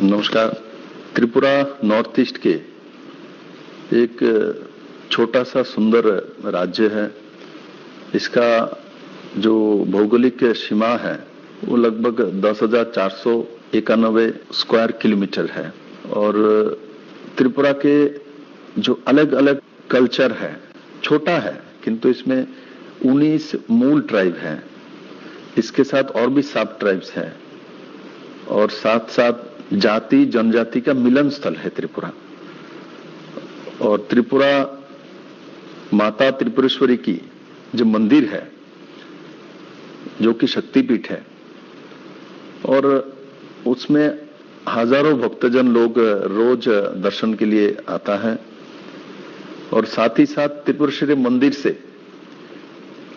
नमस्कार। Tripura north east के एक छोटा सा सुंदर राज्य है। इसका जो भौगोलिक सीमा है वो लगभग 10,491 स्क्वायर किलोमीटर है और त्रिपुरा के जो अलग अलग कल्चर है, छोटा है किंतु इसमें 19 मूल ट्राइब हैं। इसके साथ और भी सब ट्राइब्स हैं और साथ साथ जाति जनजाति का मिलन स्थल है त्रिपुरा। और त्रिपुरा माता त्रिपुरेश्वरी की जो मंदिर है, जो कि शक्तिपीठ है, और उसमें हजारों भक्तजन लोग रोज दर्शन के लिए आता है। और साथ ही साथ त्रिपुरेश्वरी मंदिर से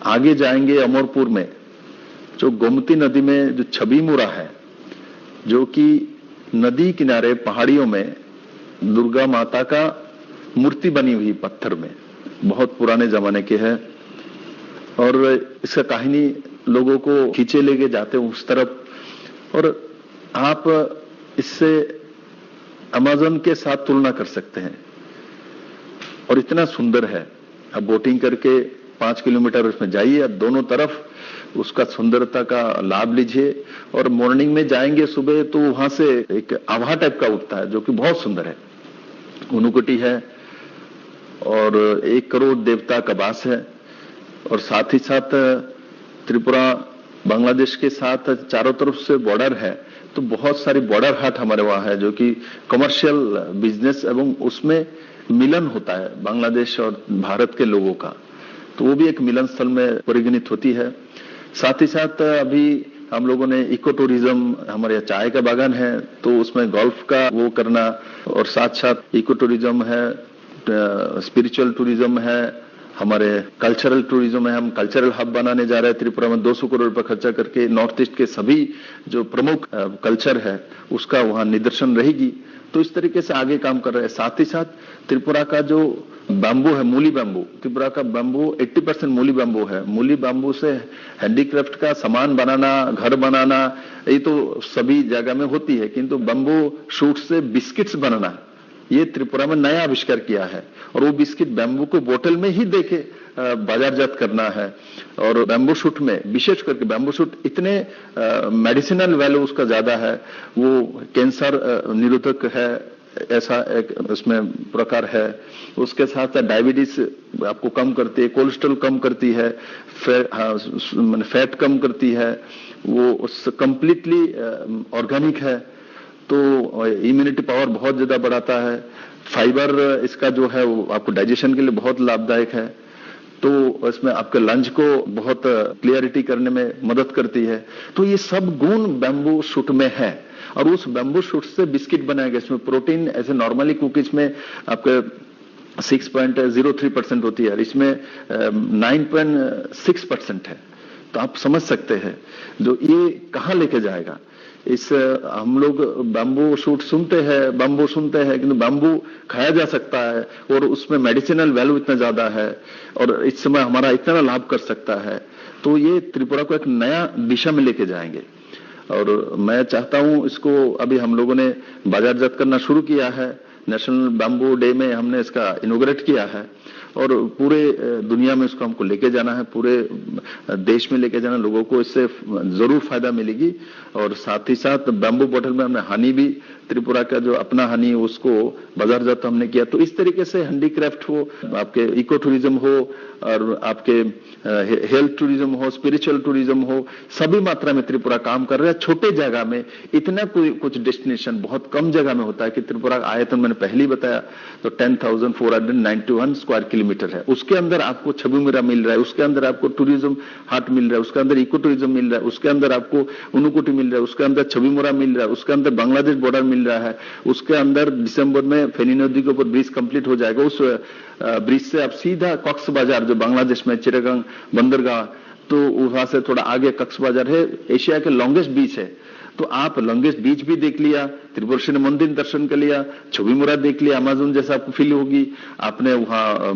आगे जाएंगे अमरपुर में जो गोमती नदी में जो छबीमुरा है, जो कि नदी किनारे पहाड़ियों में दुर्गा माता का मूर्ति बनी हुई पत्थर में, बहुत पुराने जमाने के है। और इसका कहानी लोगों को खींचे लेके जाते हैं उस तरफ। और आप इससे अमेज़न के साथ तुलना कर सकते हैं और इतना सुंदर है। आप बोटिंग करके 5 किलोमीटर उसमें जाइए, दोनों तरफ उसका सुंदरता का लाभ लीजिए। और मॉर्निंग में जाएंगे सुबह तो वहां से एक आभा टाइप का उठता है जो कि बहुत सुंदर है। उनुकुटी है और 1 करोड़ देवता का वास है। और साथ ही साथ त्रिपुरा बांग्लादेश के साथ चारों तरफ से बॉर्डर है, तो बहुत सारी बॉर्डर हाट हमारे वहां है जो कि कमर्शियल बिजनेस एवं उसमें मिलन होता है बांग्लादेश और भारत के लोगों का, तो वो भी एक मिलन स्थल में परिगणित होती है। साथ ही साथ अभी हम लोगों ने इको टूरिज्म, हमारे यहाँ चाय का बागान है तो उसमें गोल्फ का वो करना, और साथ साथ इको टूरिज्म है, स्पिरिचुअल टूरिज्म है, हमारे कल्चरल टूरिज्म है। हम कल्चरल हब बनाने जा रहे हैं त्रिपुरा में 200 करोड़ रुपए खर्चा करके। नॉर्थ ईस्ट के सभी जो प्रमुख कल्चर है उसका वहां निदर्शन रहेगी। तो इस तरीके से आगे काम कर रहे हैं। साथ ही साथ त्रिपुरा का जो बैम्बू है, मूली बैम्बू, त्रिपुरा का बैम्बू 80% मूली बैम्बू है। मूली बैम्बू से हैंडीक्राफ्ट का सामान बनाना, घर बनाना, ये तो सभी जगह में होती है, किंतु बैम्बू शूट से बिस्किट्स बनाना ये त्रिपुरा में नया आविष्कार किया है। और वो बिस्किट बैम्बू को बोतल में ही देके बाजारजात करना है। और बैम्बू शूट में विशेष करके बैम्बू शूट इतने मेडिसिनल वैल्यू उसका ज्यादा है, वो कैंसर निरोधक है, ऐसा एक उसमें प्रकार है। उसके साथ डायबिटीज आपको कम करती है, कोलेस्ट्रॉल कम करती है, फैट कम करती है, वो कंप्लीटली ऑर्गेनिक है, तो इम्यूनिटी पावर बहुत ज्यादा बढ़ाता है। फाइबर इसका जो है वो आपको डाइजेशन के लिए बहुत लाभदायक है, तो इसमें आपके लंच को बहुत क्लियरिटी करने में मदद करती है। तो ये सब गुण बैम्बू शूट में है। और उस बैम्बू शूट से बिस्किट बनाया गया। इसमें प्रोटीन ऐसे नॉर्मली कुकीज में आपके 6.03% होती है, इसमें 9.6% है। तो आप समझ सकते हैं जो ये कहाँ लेके जाएगा। इस हम लोग बैम्बू शूट सुनते हैं, किंतु बैम्बू खाया जा सकता है और उसमें मेडिसिनल वैल्यू इतना ज्यादा है और इस समय हमारा इतना लाभ कर सकता है। तो ये त्रिपुरा को एक नया दिशा में लेके जाएंगे। और मैं चाहता हूं इसको अभी हम लोगों ने बाजारजात करना शुरू किया है। नेशनल बैम्बू डे में हमने इसका इनॉग्रेट किया है और पूरे दुनिया में इसको हमको लेके जाना है, पूरे देश में लेके जाना। लोगों को इससे जरूर फायदा मिलेगी। और साथ ही साथ बैम्बू बॉटल में हमने हनी भी, त्रिपुरा का जो अपना हनी उसको बाजारजात हमने किया। तो इस तरीके से हैंडीक्राफ्ट हो, आपके इको टूरिज्म हो और आपके हेल्थ टूरिज्म हो, स्पिरिचुअल टूरिज्म हो, सभी मात्रा में त्रिपुरा काम कर रहा है। छोटे जगह में इतना कोई कुछ डेस्टिनेशन बहुत कम जगह में होता है कि त्रिपुरा का आयतन मैंने पहले ही बताया तो 10,491 स्क्वायर किलोमीटर है। उसके अंदर आपको छबीमुरा मिल रहा है, उसके अंदर आपको टूरिज्म हाट मिल रहा है, उसके अंदर इको टूरिज्म मिल रहा है, उसके अंदर आपको उनुकुटी मिल रहा है, उसके अंदर छबीमुरा मिल रहा है, उसके अंदर बांग्लादेश बॉर्डर मिल रहा है, उसके अंदर दिसंबर में फेनी नदी के ऊपर ब्रिज कंप्लीट हो जाएगा। उस ब्रिज से आप सीधा कॉक्स बाजार जो बांग्लादेश में चिटागंग बंदरगाह, तो वहां से थोड़ा आगे कॉक्स बाजार है, एशिया के लॉन्गेस्ट बीच है। तो आप लॉन्गेस्ट बीच भी देख लिया, त्रिपुरेश्वरी मंदिर दर्शन कर लिया, छविमुरा देख लिया, अमेज़न जैसा आपको फील होगी। आपने वहाँ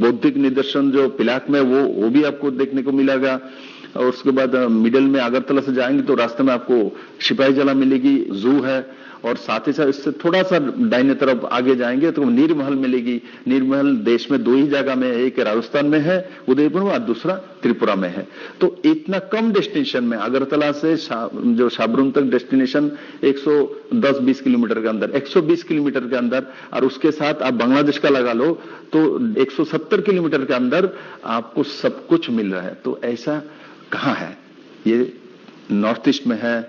बौद्धिक निदर्शन जो पिलाक में वो भी आपको देखने को मिलेगा। और उसके बाद मिडिल में अगरतला से जाएंगे तो रास्ते में आपको सिपाही जला मिलेगी, जू है, और साथ ही साथ इससे थोड़ा सा दाहिने तरफ आगे जाएंगे तो नीरमहल मिलेगी। नीरमहल देश में 2 ही जगह में, एक राजस्थान में है उदयपुर में और दूसरा त्रिपुरा में है। तो इतना कम डेस्टिनेशन में, अगरतला से जो साबरूम तक डेस्टिनेशन 110-20 किलोमीटर के अंदर, 120 किलोमीटर के अंदर, और उसके साथ आप बांग्लादेश का लगा लो तो 170 किलोमीटर के अंदर आपको सब कुछ मिल रहा है। तो ऐसा कहाँ है? ये नॉर्थ ईस्ट में है,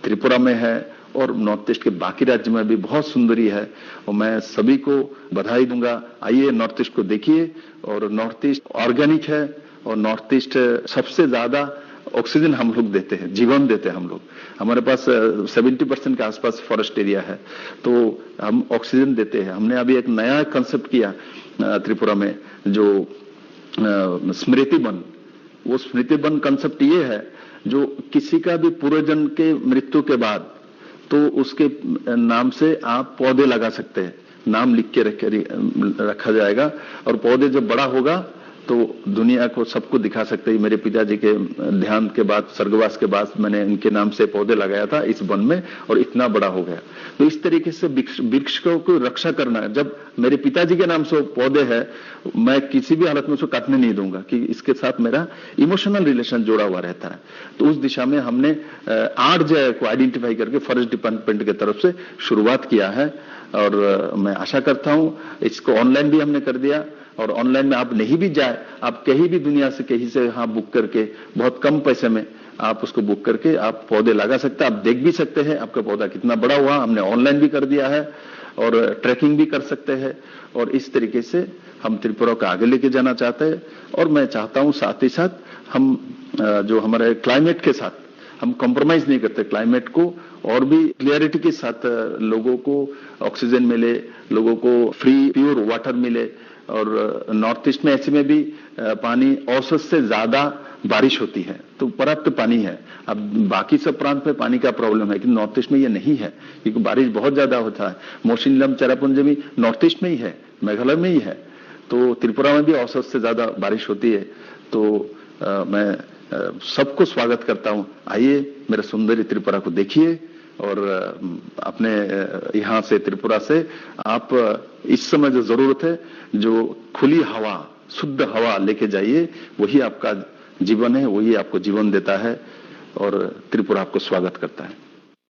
त्रिपुरा में है, और नॉर्थ ईस्ट के बाकी राज्य में भी बहुत सुंदरी है। और मैं सभी को बधाई दूंगा। आइए नॉर्थ ईस्ट को देखिए। और नॉर्थ ईस्ट ऑर्गेनिक है, और नॉर्थ ईस्ट सबसे ज्यादा ऑक्सीजन हम लोग देते हैं, जीवन देते हैं हम लोग। हमारे पास 70% के आसपास फॉरेस्ट एरिया है, तो हम ऑक्सीजन देते हैं। हमने अभी एक नया कंसेप्ट किया त्रिपुरा में, जो स्मृति वन। वो स्मृति वन कंसेप्ट ये है, जो किसी का भी पूर्वजन के मृत्यु के बाद तो उसके नाम से आप पौधे लगा सकते हैं, नाम लिख के रखा जाएगा, और पौधे जब बड़ा होगा तो दुनिया को सबको दिखा सकते हैं। मेरे पिताजी के ध्यान के बाद, स्वर्गवास के बाद मैंने इनके नाम से पौधे लगाया था इस वन में, और इतना बड़ा हो गया। तो इस तरीके से वृक्ष को रक्षा करना है। जब मेरे पिताजी के नाम से पौधे है, मैं किसी भी हालत में उसको काटने नहीं दूंगा, कि इसके साथ मेरा इमोशनल रिलेशन जुड़ा हुआ रहता है। तो उस दिशा में हमने 8 जगह को आइडेंटिफाई करके फॉरेस्ट डिपार्टमेंट की तरफ से शुरुआत किया है। और मैं आशा करता हूं इसको ऑनलाइन भी हमने कर दिया, और ऑनलाइन में आप नहीं भी जाए, आप कहीं भी दुनिया से कहीं से बुक करके बहुत कम पैसे में आप उसको बुक करके आप पौधे लगा सकते हैं। आप देख भी सकते हैं आपका पौधा कितना बड़ा हुआ, हमने ऑनलाइन भी कर दिया है, और ट्रैकिंग भी कर सकते हैं। और इस तरीके से हम त्रिपुरा को आगे लेके जाना चाहते हैं। और मैं चाहता हूं साथ ही साथ हम जो हमारे क्लाइमेट के साथ हम कॉम्प्रोमाइज नहीं करते, क्लाइमेट को और भी क्लियरिटी के साथ लोगों को ऑक्सीजन मिले, लोगों को फ्री प्योर वाटर मिले। और नॉर्थ ईस्ट में ऐसे में भी पानी औसत से ज्यादा बारिश होती है, तो पर्याप्त पानी है। अब बाकी सब प्रांत में पानी का प्रॉब्लम है, कि नॉर्थ ईस्ट में ये नहीं है, क्योंकि बारिश बहुत ज्यादा होता है। मोशिनलम चेरापुंजी भी नॉर्थ ईस्ट में ही है, मेघालय में ही है। तो त्रिपुरा में भी औसत से ज्यादा बारिश होती है। तो मैं सबको स्वागत करता हूं। आइए मेरा सुंदरी त्रिपुरा को देखिए, और अपने यहाँ से त्रिपुरा से आप इस समय जो जरूरत है, जो खुली हवा, शुद्ध हवा लेके जाइए। वही आपका जीवन है, वही आपको जीवन देता है, और त्रिपुरा आपको स्वागत करता है।